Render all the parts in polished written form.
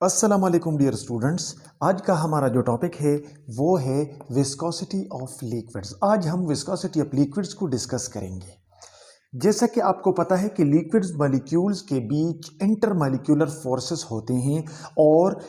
अस्सलाम वालेकुम dear students. आज का हमारा जो टॉपिक है वो है विस्कोसिटी ऑफ लिक्विड्स। आज हम विस्कोसिटी ऑफ लिक्विड्स को डिस्कस करेंगे। जैसा कि आपको पता है कि लिक्विड्स मॉलिक्यूल्स के बीच इंटरमॉलिक्यूलर फोर्सेस होते हैं और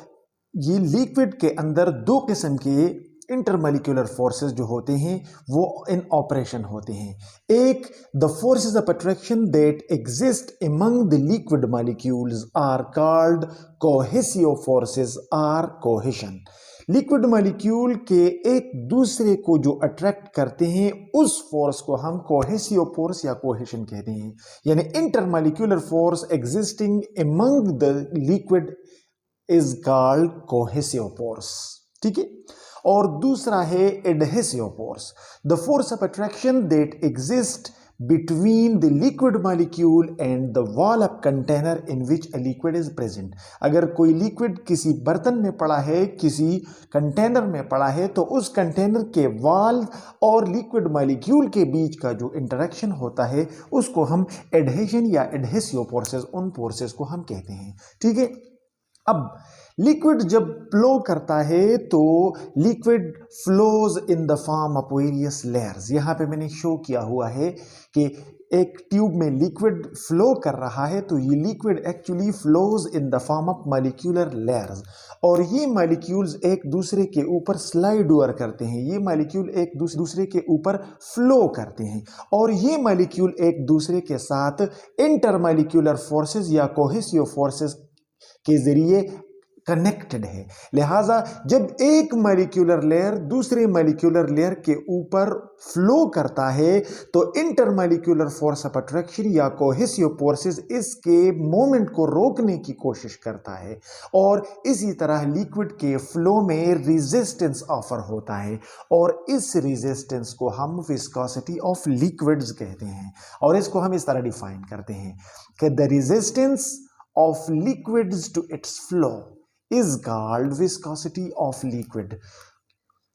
ये लिक्विड के अंदर दो किस्म के इंटरमॉलिक्यूलर फोर्सेस जो होते हैं वो इन ऑपरेशन होते हैं। एक, the forces of attraction that exist among the liquid molecules are called cohesive forces or cohesion. Liquid molecule के एक दूसरे को जो अट्रैक्ट करते हैं उस फोर्स को हम कोहेसिव फोर्स या कोहेशन कहते हैं, यानी intermolecular force existing among the liquid is called cohesive force. ठीक है। और दूसरा है adhesive force, the force of attraction that exist between the liquid molecule and the wall of container in which a liquid is present. अगर कोई liquid किसी बर्तन में पड़ा है, किसी कंटेनर में पड़ा है, तो उस कंटेनर के वॉल और लिक्विड मॉलिक्यूल के बीच का जो इंटरेक्शन होता है उसको हम एडहेशन या एडहेसिव फोर्सेस, उन फोर्सेस को हम कहते हैं। ठीक है। अब लिक्विड जब फ्लो करता है तो liquid flows in the form of various layers. यहां पे मैंने शो किया हुआ है कि एक ट्यूब में लिक्विड फ्लो कर रहा है, तो ये liquid actually flows in the form of molecular layers, और ये मॉलिक्यूल्स एक दूसरे के ऊपर स्लाइड ओवर करते हैं। ये मॉलिक्यूल एक दूसरे के ऊपर फ्लो करते हैं और ये मॉलिक्यूल एक दूसरे के साथ इंटरमॉलिक्यूलर फोर्सेस या कोहेसिव फोर्सेस के जरिए कनेक्टेड है। लिहाजा जब एक मॉलिक्यूलर लेयर दूसरे मॉलिक्यूलर लेयर के ऊपर फ्लो करता है तो इंटरमॉलिक्यूलर फोर्स ऑफ अट्रैक्शन या कोहेसिव फोर्सेस इसके मोमेंट को रोकने की कोशिश करता है, और इसी तरह लिक्विड के फ्लो में रेजिस्टेंस ऑफर होता है, और इस रेजिस्टेंस को हम विस्कोसिटी ऑफ लिक्विड्स कहते हैं। और इसको हम इस तरह डिफाइन करते हैं कि the resistance of liquids to its flow is called viscosity of liquid।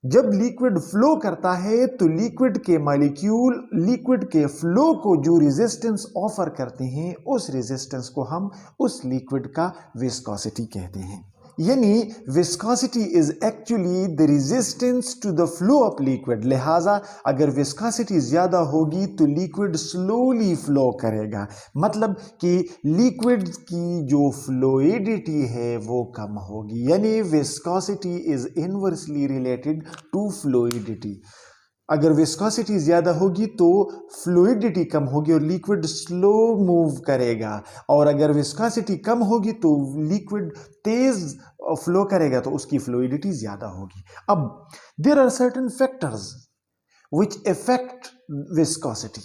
जब लिक्विड फ्लो करता है तो लिक्विड के मॉलिक्यूल लिक्विड के फ्लो को जो रेजिस्टेंस ऑफर करते हैं उस रेजिस्टेंस को हम उस लिक्विड का विस्कोसिटी कहते हैं। यानी viscosity is actually the resistance to the flow of liquid. लिहाजा अगर विस्कोसिटी ज्यादा होगी तो लिक्विड स्लोली फ्लो करेगा, मतलब कि लिक्विड की जो फ्लूइडिटी है वो कम होगी। यानी viscosity is inversely related to fluidity. अगर विस्कोसिटी ज्यादा होगी तो फ्लूइडिटी कम होगी और लिक्विड स्लो मूव करेगा, और अगर विस्कोसिटी कम होगी तो लिक्विड तेज फ्लो करेगा तो उसकी फ्लूइडिटी ज्यादा होगी। अब there are certain factors which affect viscosity,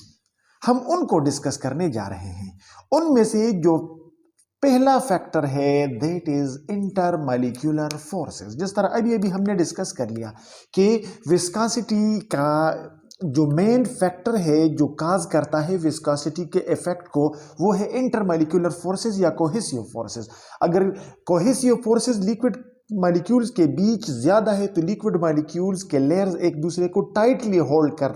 हम उनको डिस्कस करने जा रहे हैं। उनमें से जो पहला फैक्टर है दैट इज इंटरमॉलिक्यूलर फोर्सेस। जिस तरह अभी अभी हमने डिस्कस कर लिया कि विस्कोसिटी का जो मेन फैक्टर है जो काज करता है विस्कोसिटी के इफेक्ट को, वो है इंटरमॉलिक्यूलर फोर्सेस या कोहेसिव फोर्सेस। अगर कोहेसिव फोर्सेस लिक्विड मॉलिक्यूल्स के बीच ज्यादा है तो लिक्विड मॉलिक्यूल्स के लेयर्स एक दूसरे को टाइटली होल्ड कर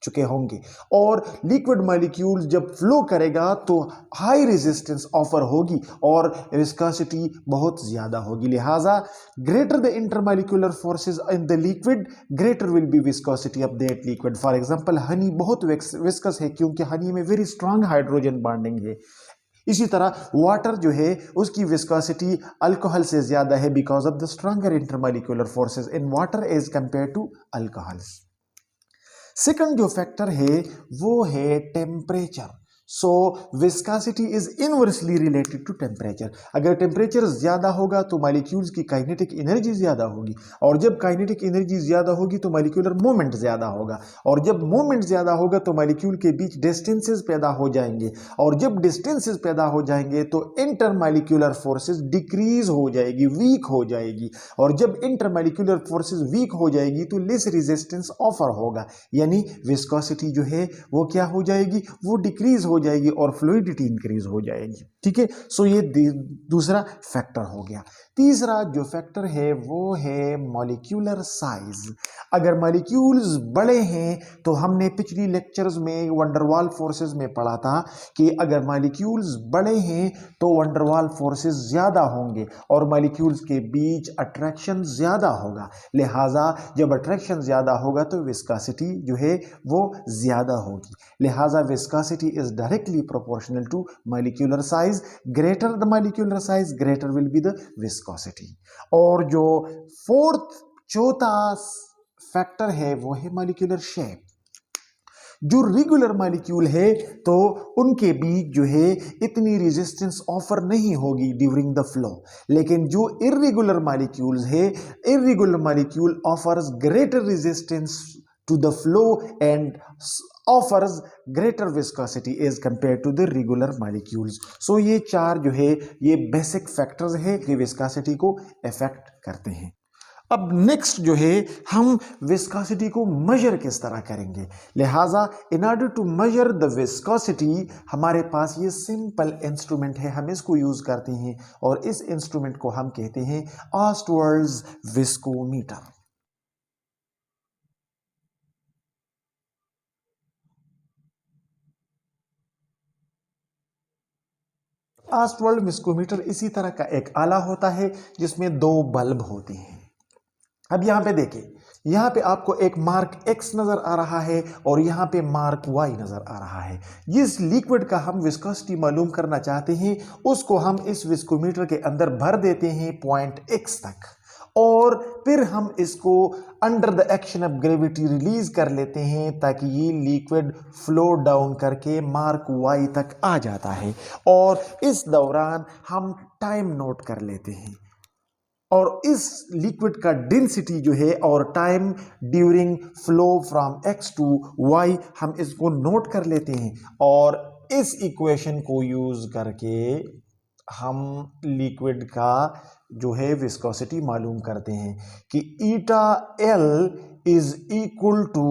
चुके होंगे, और लिक्विड मॉलिक्यूल्स जब फ्लो करेगा तो हाई रेजिस्टेंस ऑफर होगी और विस्कोसिटी बहुत ज्यादा होगी। लिहाजा greater the intermolecular forces in the liquid greater will B viscosity of that liquid. For example Honey बहुत विस्कस है क्योंकि हनी में वेरी स्ट्रांग हाइड्रोजन बॉन्डिंग है। इसी तरह वाटर जो है उसकी विस्कोसिटी अल्कोहल से ज्यादा है because of the stronger intermolecular forces in water as compare to alcohols. Second जो फैक्टर है वो है temperature. So viscosity is inversely related to temperature. अगर टेम्परेचर ज्यादा होगा तो मॉलिक्यूल्स की काइनेटिक एनर्जी ज्यादा होगी, और जब काइनेटिक एनर्जी ज्यादा होगी तो मॉलिक्यूलर मोमेंट ज्यादा होगा, और जब मोमेंट ज्यादा होगा तो मॉलिक्यूल के बीच डिस्टेंसेस पैदा हो जाएंगे, और जब डिस्टेंसेस पैदा हो जाएंगे तो इंटरमॉलिक्यूलर फोर्सेस डिक्रीज हो जाएगी, वीक हो जाएगी, और जब इंटरमॉलिक्यूलर फोर्सेस वीक हो जाएगी तो लेस रेजिस्टेंस ऑफर होगा, यानी विस्कोसिटी जो है वो क्या हो जाएगी, वो डिक्रीज हो जाएगी और फ्लूइडिटी इंक्रीज हो जाएगी। ठीक है। सो ये दूसरा फैक्टर हो गया। तीसरा जो फैक्टर है वो है मॉलिक्यूलर साइज। अगर मॉलिक्यूल्स बड़े हैं तो हमने पिछली लेक्चर्स में वंडरवाल फोर्सेस में पढ़ा था कि अगर मॉलिक्यूल्स बड़े हैं तो वंडरवाल फोर्सेस ज़्यादा होंगे और मॉलिक्यूल्स के बीच अट्रैक्शन ज़्यादा होगा। लिहाजा जब अट्रैक्शन ज़्यादा होगा तो विस्कोसिटी जो है वो ज़्यादा होगी। लिहाजा viscosity is directly proportional to molecular size. Greater the molecular size greater will be the viscosity. और जो चौथा फैक्टर है वो है मॉलिक्यूलर शेप। जो रेगुलर मॉलिक्यूल है तो उनके बीच जो है इतनी रेजिस्टेंस ऑफर नहीं होगी ड्यूरिंग द फ्लो, लेकिन जो इर्रेगुलर मॉलिक्यूल्स है, irregular molecule offers greater resistance to the flow and offers greater viscosity as compared to the regular molecules. So ये चार जो है ये बेसिक फैक्टर्स है कि विस्कोसिटी को अफेक्ट करते हैं। अब नेक्स्ट जो है हम विस्कोसिटी को मेजर किस तरह करेंगे। लिहाजा in order to measure the viscosity हमारे पास ये सिंपल इंस्ट्रूमेंट है, हम इसको यूज करते हैं और इस इंस्ट्रूमेंट को हम कहते हैं ऑस्टवर्ड्स विस्कोमीटर। ऑस्टवर्ड विस्कोमीटर इसी तरह का एक आला होता है जिसमें दो बल्ब होते हैं। अब यहां पे देखिए, यहां पे आपको एक मार्क X नजर आ रहा है और यहां पे मार्क Y नजर आ रहा है। जिस लिक्विड का हम विस्कोसिटी मालूम करना चाहते हैं उसको हम इस विस्कोमीटर के अंदर भर देते हैं पॉइंट X तक और फिर हम इसको under the action of gravity release कर लेते हैं ताकि ये लिक्विड फ्लो डाउन करके मार्क Y तक आ जाता है और इस दौरान हम टाइम नोट कर लेते हैं और इस लिक्विड का डेंसिटी जो है और time during flow from X to Y हम इसको नोट कर लेते हैं और इस इक्वेशन को यूज करके हम लिक्विड का जो है विस्कोसिटी मालूम करते हैं कि eta L is equal to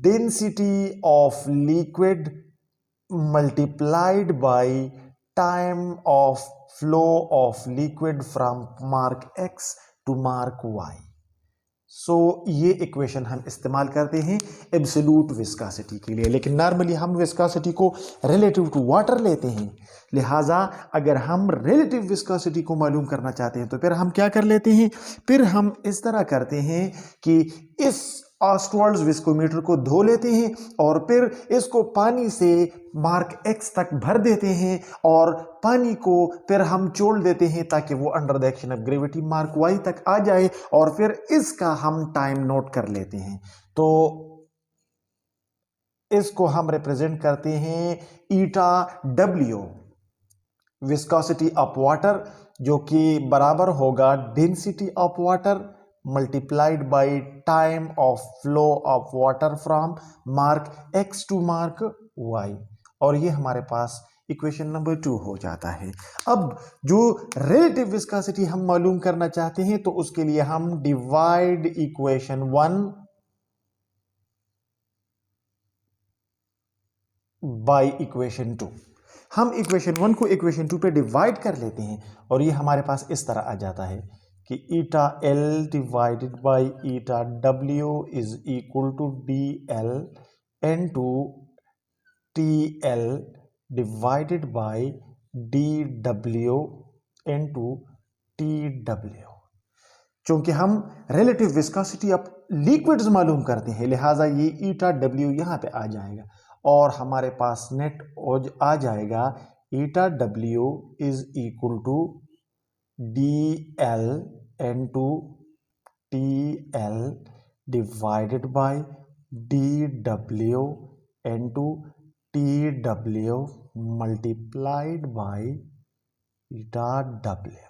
density of liquid multiplied by time of flow of liquid from mark X to mark Y। So ये इक्वेशन हम इस्तेमाल करते हैं एब्सोल्यूट विस्कोसिटी के लिए, लेकिन नॉर्मली हम विस्कोसिटी को रिलेटिव टू वाटर लेते हैं। लिहाजा अगर हम रिलेटिव विस्कोसिटी को मालूम करना चाहते हैं तो फिर हम क्या कर लेते हैं, फिर हम इस तरह करते हैं कि इस ऑस्टवर्ड्स विस्कोमीटर को धो लेते हैं और फिर इसको पानी से मार्क X तक भर देते हैं और पानी को फिर हम छोड़ देते हैं ताकि वो under the action of gravity mark Y तक आ जाए और फिर इसका हम टाइम नोट कर लेते हैं। तो इसको हम रिप्रेजेंट करते हैं ईटा W विस्कोसिटी ऑफ वाटर, जो कि बराबर होगा density of water multiplied by time of flow of water from mark X to mark Y और ये हमारे पास इक्वेशन नंबर 2 हो जाता है। अब जो रिलेटिव विस्कोसिटी हम मालूम करना चाहते हैं तो उसके लिए हम डिवाइड इक्वेशन 1 बाय इक्वेशन 2, हम इक्वेशन 1 को इक्वेशन 2 पे डिवाइड कर लेते हैं और ये हमारे पास इस तरह आ जाता है कि eta L divided by eta W is equal to DL into TL divided by DW into TW। चूंकि हम रिलेटिव विस्कोसिटी ऑफ लिक्विड्स मालूम करते हैं लिहाजा ये ईटा W यहाँ पे आ जाएगा और हमारे पास नेट आ जाएगा eta W is equal to DL into TL divided by DW into TW multiplied by eta W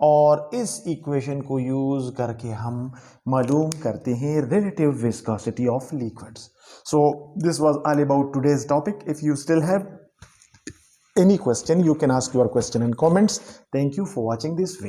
और इस इक्वेशन को यूज करके हम मालूम करते हैं relative viscosity of liquids. So this was all about today's topic. If you still have any question you can ask your question in comments. Thank you for watching this video.